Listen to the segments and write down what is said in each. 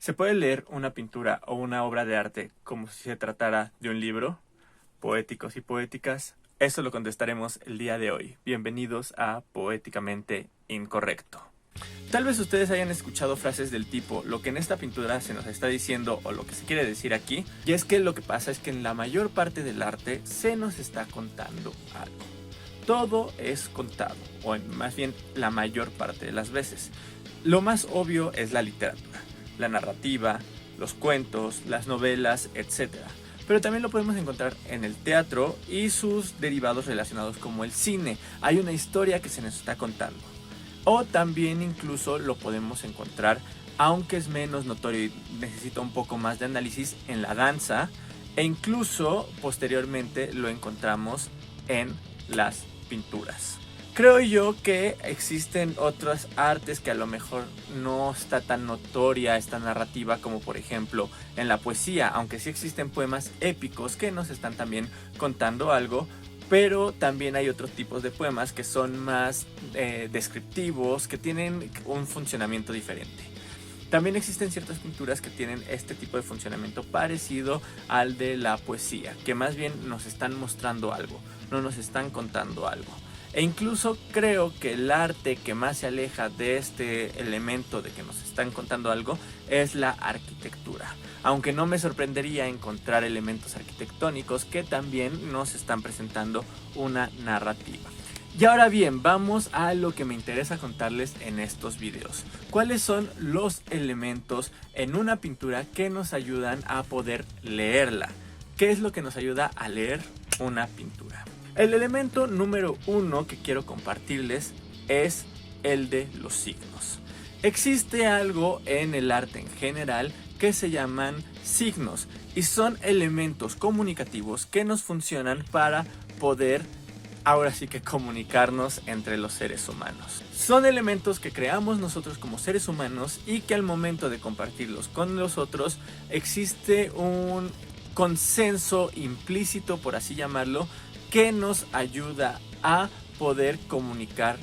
¿Se puede leer una pintura o una obra de arte como si se tratara de un libro? Poéticos y poéticas, eso lo contestaremos el día de hoy. Bienvenidos a Poéticamente Incorrecto. Tal vez ustedes hayan escuchado frases del tipo, lo que en esta pintura se nos está diciendo o lo que se quiere decir aquí, y es que lo que pasa es que en la mayor parte del arte se nos está contando algo. Todo es contado, o más bien la mayor parte de las veces. Lo más obvio es la literatura, la narrativa, los cuentos, las novelas, etc. Pero también lo podemos encontrar en el teatro y sus derivados relacionados como el cine. Hay una historia que se nos está contando. O también incluso lo podemos encontrar, aunque es menos notorio y necesita un poco más de análisis, en la danza, e incluso posteriormente lo encontramos en las pinturas. Creo yo que existen otras artes que a lo mejor no está tan notoria esta narrativa como por ejemplo en la poesía, aunque sí existen poemas épicos que nos están también contando algo, pero también hay otros tipos de poemas que son más descriptivos, que tienen un funcionamiento diferente. También existen ciertas pinturas que tienen este tipo de funcionamiento parecido al de la poesía, que más bien nos están mostrando algo, no nos están contando algo. E incluso creo que el arte que más se aleja de este elemento de que nos están contando algo es la arquitectura. Aunque no me sorprendería encontrar elementos arquitectónicos que también nos están presentando una narrativa. Y ahora bien, vamos a lo que me interesa contarles en estos videos. ¿Cuáles son los elementos en una pintura que nos ayudan a poder leerla? ¿Qué es lo que nos ayuda a leer una pintura? El elemento número 1 que quiero compartirles es el de los signos. Existe algo en el arte en general que se llaman signos y son elementos comunicativos que nos funcionan para poder ahora sí que comunicarnos entre los seres humanos. Son elementos que creamos nosotros como seres humanos y que al momento de compartirlos con los otros existe un consenso implícito, por así llamarlo, que nos ayuda a poder comunicar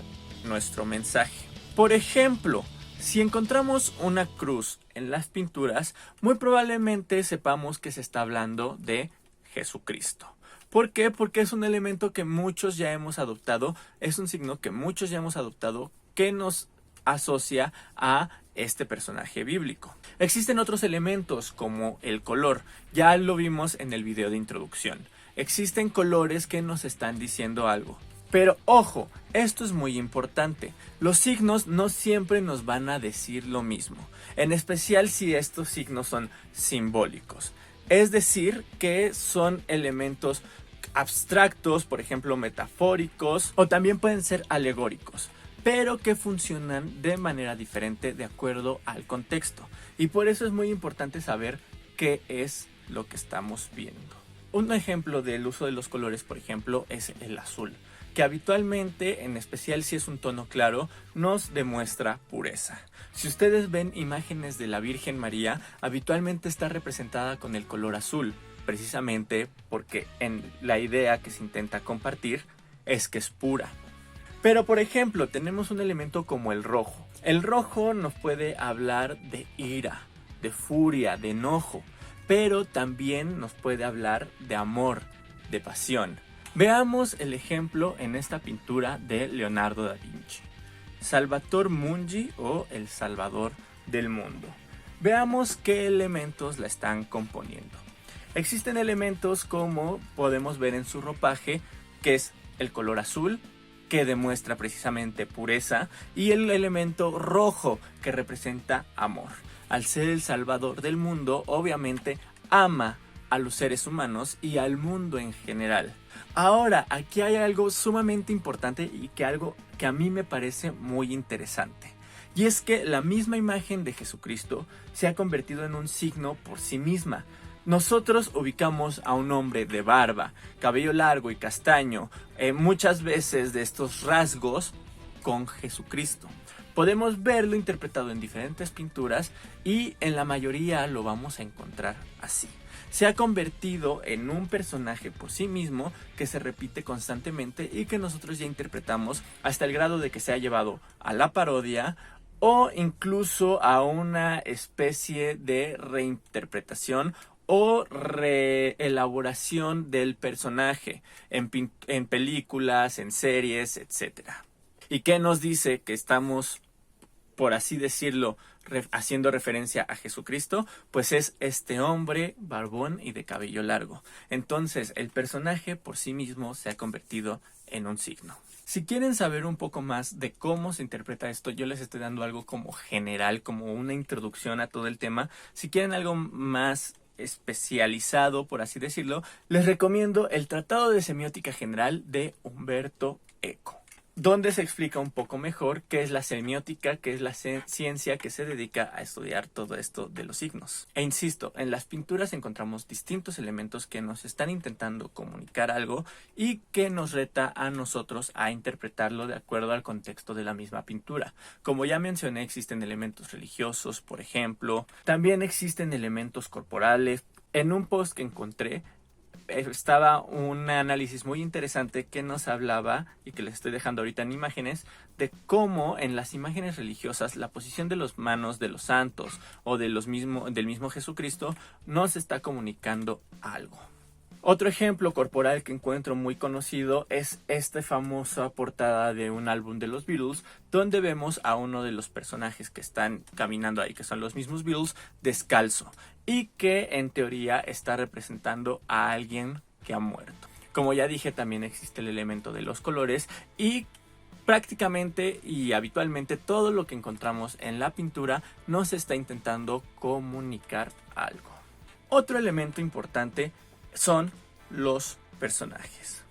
nuestro mensaje. Por ejemplo, si encontramos una cruz en las pinturas, muy probablemente sepamos que se está hablando de Jesucristo. ¿Por qué? Porque es un elemento que muchos ya hemos adoptado, es un signo que muchos ya hemos adoptado que nos asocia a este personaje bíblico. Existen otros elementos como el color, ya lo vimos en el video de introducción. Existen colores que nos están diciendo algo. Pero ojo, esto es muy importante. Los signos no siempre nos van a decir lo mismo, en especial si estos signos son simbólicos. Es decir, que son elementos abstractos, por ejemplo, metafóricos, o también pueden ser alegóricos, pero que funcionan de manera diferente de acuerdo al contexto. Y por eso es muy importante saber qué es lo que estamos viendo. Un ejemplo del uso de los colores, por ejemplo, es el azul, que habitualmente, en especial si es un tono claro, nos demuestra pureza. Si ustedes ven imágenes de la Virgen María, habitualmente está representada con el color azul, precisamente porque en la idea que se intenta compartir es que es pura. Pero por ejemplo, tenemos un elemento como el rojo. El rojo nos puede hablar de ira, de furia, de enojo, pero también nos puede hablar de amor, de pasión. Veamos el ejemplo en esta pintura de Leonardo da Vinci, Salvator Mundi o El Salvador del Mundo. Veamos qué elementos la están componiendo. Existen elementos como podemos ver en su ropaje, que es el color azul, que demuestra precisamente pureza, y el elemento rojo, que representa amor. Al ser el Salvador del mundo, obviamente ama a los seres humanos y al mundo en general. Ahora, aquí hay algo sumamente importante y algo que a mí me parece muy interesante. Y es que la misma imagen de Jesucristo se ha convertido en un signo por sí misma. Nosotros ubicamos a un hombre de barba, cabello largo y castaño, muchas veces de estos rasgos, con Jesucristo. Podemos verlo interpretado en diferentes pinturas y en la mayoría lo vamos a encontrar así. Se ha convertido en un personaje por sí mismo que se repite constantemente y que nosotros ya interpretamos hasta el grado de que se ha llevado a la parodia o incluso a una especie de reinterpretación o reelaboración del personaje en películas, en series, etcétera. ¿Y qué nos dice que estamos, por así decirlo, haciendo referencia a Jesucristo? Pues es este hombre barbón y de cabello largo. Entonces el personaje por sí mismo se ha convertido en un signo. Si quieren saber un poco más de cómo se interpreta esto, yo les estoy dando algo como general, como una introducción a todo el tema. Si quieren algo más especializado, por así decirlo, les recomiendo el Tratado de Semiótica General de Humberto Eco, donde se explica un poco mejor qué es la semiótica, qué es la ciencia que se dedica a estudiar todo esto de los signos. E insisto, en las pinturas encontramos distintos elementos que nos están intentando comunicar algo y que nos reta a nosotros a interpretarlo de acuerdo al contexto de la misma pintura. Como ya mencioné, existen elementos religiosos, por ejemplo. También existen elementos corporales. En un post que encontré, estaba un análisis muy interesante que nos hablaba, y que les estoy dejando ahorita en imágenes, de cómo en las imágenes religiosas la posición de las manos de los santos o del mismo Jesucristo nos está comunicando algo. Otro ejemplo corporal que encuentro muy conocido es esta famosa portada de un álbum de los Beatles, donde vemos a uno de los personajes que están caminando ahí, que son los mismos Beatles, descalzo, y que en teoría está representando a alguien que ha muerto. Como ya dije, también existe el elemento de los colores, y prácticamente y habitualmente todo lo que encontramos en la pintura nos está intentando comunicar algo. Otro elemento importante son los personajes.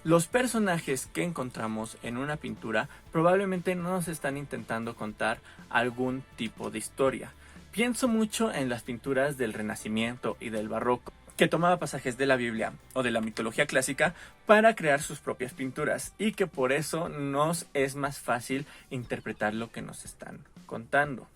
Los personajes que encontramos en una pintura probablemente nos están intentando contar algún tipo de historia. Pienso mucho en las pinturas del Renacimiento y del Barroco, que tomaba pasajes de la Biblia o de la mitología clásica para crear sus propias pinturas, y que por eso nos es más fácil interpretar lo que nos están contando.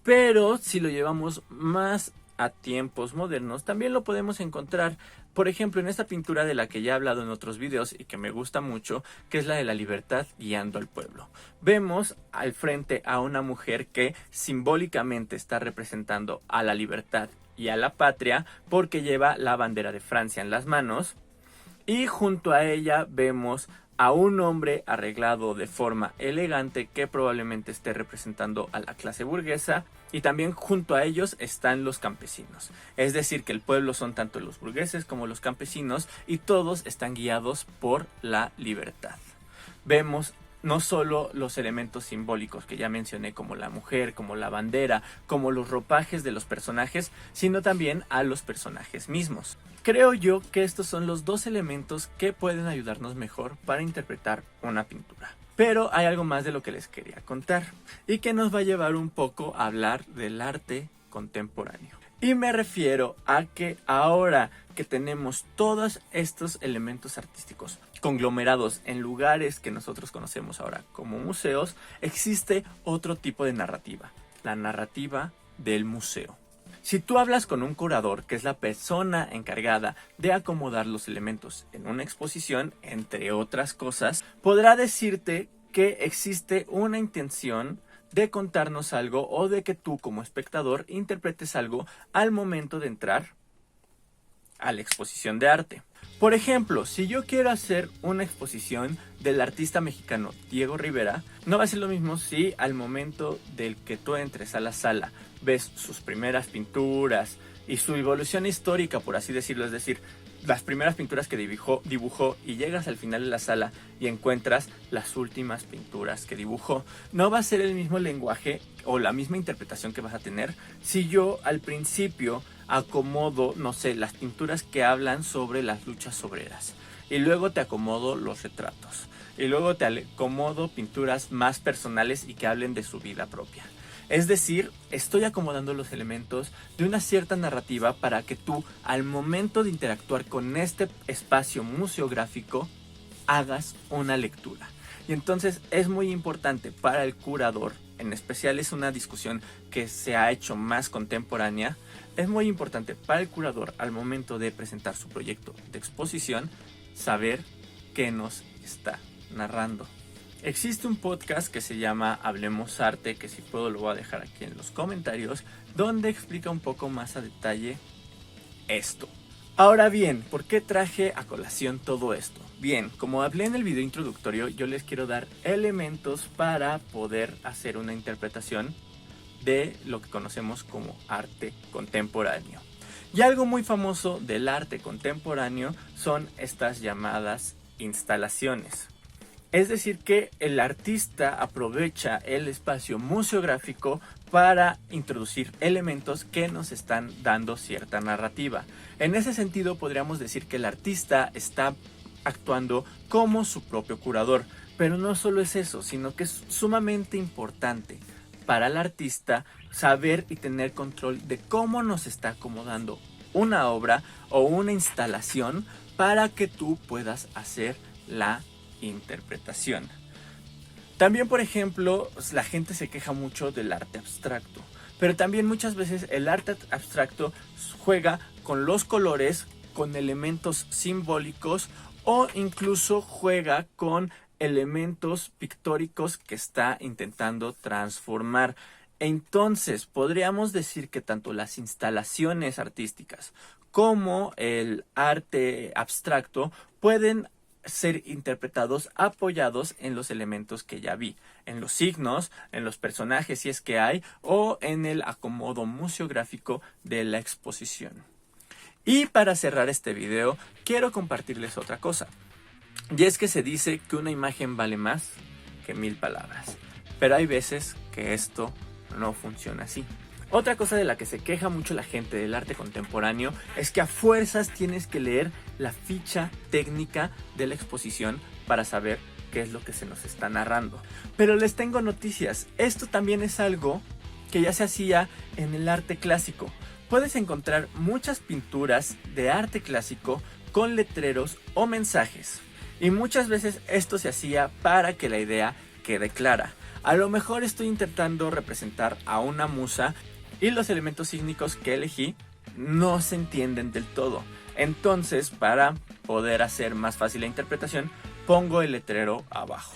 Pero si lo llevamos más a tiempos modernos, también lo podemos encontrar, por ejemplo, en esta pintura de la que ya he hablado en otros videos y que me gusta mucho, que es la de la libertad guiando al pueblo. Vemos al frente a una mujer que simbólicamente está representando a la libertad y a la patria, porque lleva la bandera de Francia en las manos, y junto a ella vemos a un hombre arreglado de forma elegante que probablemente esté representando a la clase burguesa, y también junto a ellos están los campesinos. Es decir, que el pueblo son tanto los burgueses como los campesinos, y todos están guiados por la libertad. Vemos no solo los elementos simbólicos que ya mencioné, como la mujer, como la bandera, como los ropajes de los personajes, sino también a los personajes mismos. Creo yo que estos son los dos elementos que pueden ayudarnos mejor para interpretar una pintura. Pero hay algo más de lo que les quería contar, y que nos va a llevar un poco a hablar del arte contemporáneo. Y me refiero a que ahora que tenemos todos estos elementos artísticos conglomerados en lugares que nosotros conocemos ahora como museos, existe otro tipo de narrativa, la narrativa del museo. Si tú hablas con un curador, que es la persona encargada de acomodar los elementos en una exposición, entre otras cosas, podrá decirte que existe una intención de contarnos algo, o de que tú como espectador interpretes algo al momento de entrar a la exposición de arte. Por ejemplo, si yo quiero hacer una exposición del artista mexicano Diego Rivera, no va a ser lo mismo si al momento del que tú entres a la sala ves sus primeras pinturas y su evolución histórica, por así decirlo, es decir, las primeras pinturas que dibujó, y llegas al final de la sala y encuentras las últimas pinturas que dibujó. No va a ser el mismo lenguaje o la misma interpretación que vas a tener si yo al principio acomodo, no sé, las pinturas que hablan sobre las luchas obreras, y luego te acomodo los retratos, y luego te acomodo pinturas más personales y que hablen de su vida propia. Es decir, estoy acomodando los elementos de una cierta narrativa para que tú, al momento de interactuar con este espacio museográfico, hagas una lectura. Y entonces es muy importante para el curador, en especial es una discusión que se ha hecho más contemporánea, es muy importante para el curador, al momento de presentar su proyecto de exposición, saber qué nos está narrando. Existe un podcast que se llama Hablemos Arte, que si puedo lo voy a dejar aquí en los comentarios, donde explica un poco más a detalle esto. Ahora bien, ¿por qué traje a colación todo esto? Bien, como hablé en el video introductorio, yo les quiero dar elementos para poder hacer una interpretación de lo que conocemos como arte contemporáneo. Y algo muy famoso del arte contemporáneo son estas llamadas instalaciones. Es decir, que el artista aprovecha el espacio museográfico para introducir elementos que nos están dando cierta narrativa. En ese sentido, podríamos decir que el artista está actuando como su propio curador. Pero no solo es eso, sino que es sumamente importante para el artista saber y tener control de cómo nos está acomodando una obra o una instalación para que tú puedas hacer la interpretación. También, por ejemplo, la gente se queja mucho del arte abstracto, pero también muchas veces el arte abstracto juega con los colores, con elementos simbólicos o incluso juega con elementos pictóricos que está intentando transformar. Entonces, podríamos decir que tanto las instalaciones artísticas como el arte abstracto pueden ser interpretados apoyados en los elementos que ya vi, en los signos, en los personajes si es que hay, o en el acomodo museográfico de la exposición. Y para cerrar este video, quiero compartirles otra cosa. Y es que se dice que una imagen vale más que 1000 palabras. Pero hay veces que esto no funciona así. Otra cosa de la que se queja mucho la gente del arte contemporáneo es que a fuerzas tienes que leer la ficha técnica de la exposición para saber qué es lo que se nos está narrando. Pero les tengo noticias. Esto también es algo que ya se hacía en el arte clásico. Puedes encontrar muchas pinturas de arte clásico con letreros o mensajes. Y muchas veces esto se hacía para que la idea quede clara. A lo mejor estoy intentando representar a una musa y los elementos sígnicos que elegí no se entienden del todo. Entonces, para poder hacer más fácil la interpretación, pongo el letrero abajo.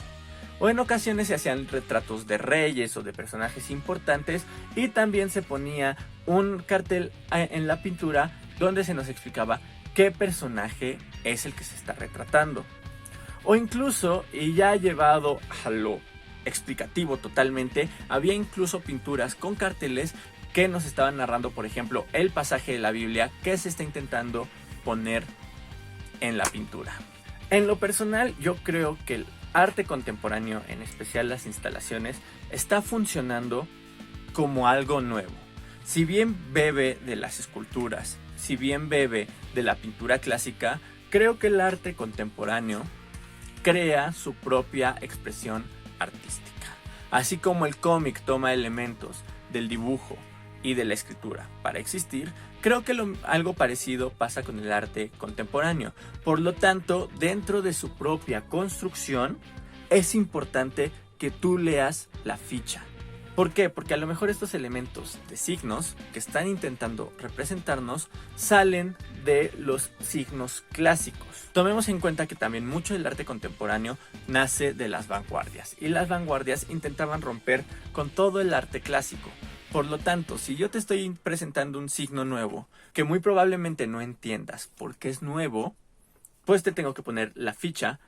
O en ocasiones se hacían retratos de reyes o de personajes importantes y también se ponía un cartel en la pintura donde se nos explicaba qué personaje es el que se está retratando. O incluso, y ya llevado a lo explicativo totalmente, había incluso pinturas con carteles que nos estaban narrando, por ejemplo, el pasaje de la Biblia que se está intentando poner en la pintura. En lo personal, yo creo que el arte contemporáneo, en especial las instalaciones, está funcionando como algo nuevo. Si bien bebe de las esculturas, si bien bebe de la pintura clásica, creo que el arte contemporáneo crea su propia expresión artística. Así como el cómic toma elementos del dibujo y de la escritura para existir, creo que algo parecido pasa con el arte contemporáneo. Por lo tanto, dentro de su propia construcción, es importante que tú leas la ficha. ¿Por qué? Porque a lo mejor estos elementos de signos que están intentando representarnos salen de los signos clásicos. Tomemos en cuenta que también mucho del arte contemporáneo nace de las vanguardias, y las vanguardias intentaban romper con todo el arte clásico. Por lo tanto, si yo te estoy presentando un signo nuevo que muy probablemente no entiendas porque es nuevo, pues te tengo que poner la ficha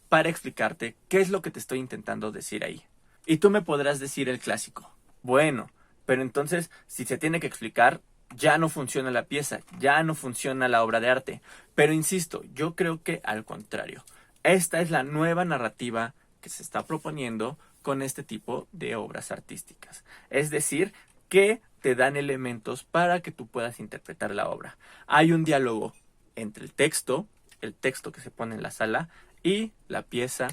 para explicarte qué es lo que te estoy intentando decir ahí. Y tú me podrás decir el clásico. Bueno, pero entonces si se tiene que explicar, ya no funciona la pieza, ya no funciona la obra de arte. Pero insisto, yo creo que al contrario. Esta es la nueva narrativa que se está proponiendo con este tipo de obras artísticas. Es decir, que te dan elementos para que tú puedas interpretar la obra. Hay un diálogo entre el texto que se pone en la sala, y la pieza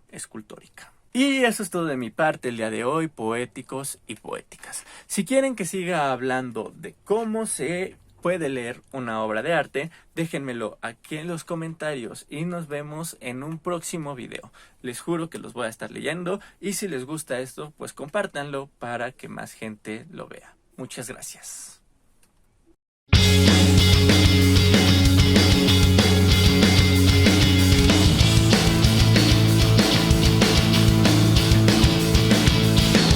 escultórica. Y eso es todo de mi parte el día de hoy, poéticos y poéticas. Si quieren que siga hablando de cómo se puede leer una obra de arte, déjenmelo aquí en los comentarios y nos vemos en un próximo video. Les juro que los voy a estar leyendo, y si les gusta esto, pues compártanlo para que más gente lo vea. Muchas gracias.